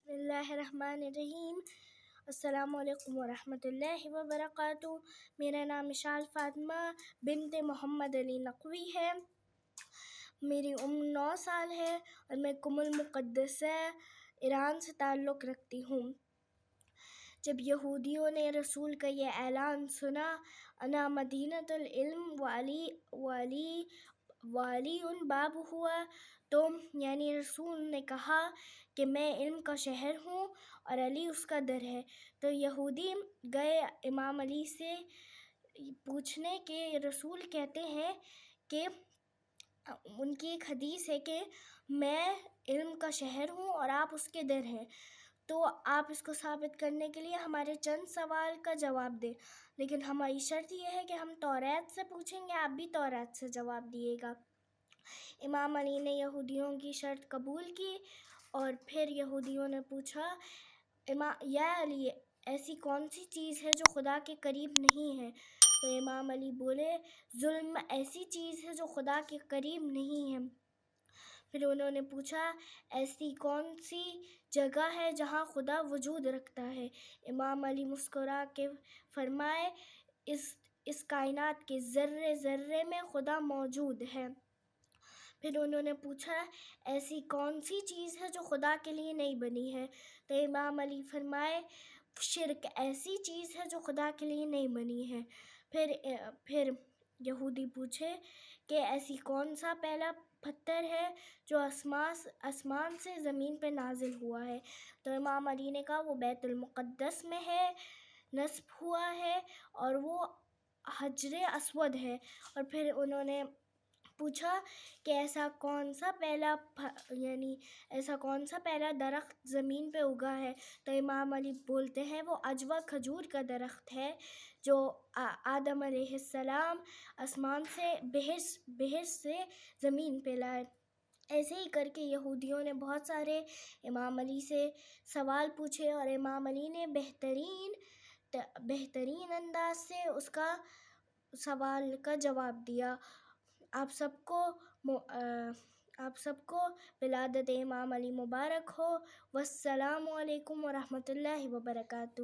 بسم اللہ الرحمن الرحیم۔ السلام علیکم ورحمۃ اللہ وبرکاتہ۔ میرا نام مشال فاطمہ بنت محمد علی نقوی ہے۔ میری عمر 9 سال ہے اور میں قم المقدسہ ایران سے تعلق رکھتی ہوں۔ جب یہودیوں نے رسول کا یہ اعلان سنا، انا مدینۃ العلم وعلی باب ہوا، تو یعنی رسول نے کہا کہ میں علم کا شہر ہوں اور علی اس کا در ہے، تو یہودی گئے امام علی سے پوچھنے کہ رسول کہتے ہیں کہ ان کی ایک حدیث ہے کہ میں علم کا شہر ہوں اور آپ اس کے در ہیں، تو آپ اس کو ثابت کرنے کے لیے ہمارے چند سوال کا جواب دیں، لیکن ہماری شرط یہ ہے کہ ہم توریت سے پوچھیں گے، آپ بھی توریت سے جواب دیے گا۔ امام علی نے یہودیوں کی شرط قبول کی اور پھر یہودیوں نے پوچھا، یا علی، ایسی کون سی چیز ہے جو خدا کے قریب نہیں ہے؟ تو امام علی بولے، ظلم ایسی چیز ہے جو خدا کے قریب نہیں ہے۔ پھر انہوں نے پوچھا، ایسی کون سی جگہ ہے جہاں خدا وجود رکھتا ہے؟ امام علی مسکرا کے فرمائے، اس کائنات کے ذرے ذرے میں خدا موجود ہے۔ پھر انہوں نے پوچھا، ایسی کون سی چیز ہے جو خدا کے لیے نہیں بنی ہے؟ تو امام علی فرمائے، شرک ایسی چیز ہے جو خدا کے لیے نہیں بنی ہے۔ پھر یہودی پوچھے کہ ایسی کون سا پہلا پتھر ہے جو آسمان سے زمین پہ نازل ہوا ہے؟ تو امام علی نے کہا، وہ بیت المقدس میں ہے، نصب ہوا ہے اور وہ حجر اسود ہے۔ اور پھر انہوں نے پوچھا کہ ایسا کون سا پہلا درخت زمین پہ اگا ہے؟ تو امام علی بولتے ہیں، وہ عجوہ کھجور کا درخت ہے جو آدم علیہ السلام آسمان سے بہشت سے زمین پہ لائے۔ ایسے ہی کر کے یہودیوں نے بہت سارے امام علی سے سوال پوچھے اور امام علی نے بہترین انداز سے اس کا سوال کا جواب دیا۔ آپ سب کو ولادت امام علی مبارک ہو۔ والسلام علیکم ورحمۃ اللہ وبرکاتہ۔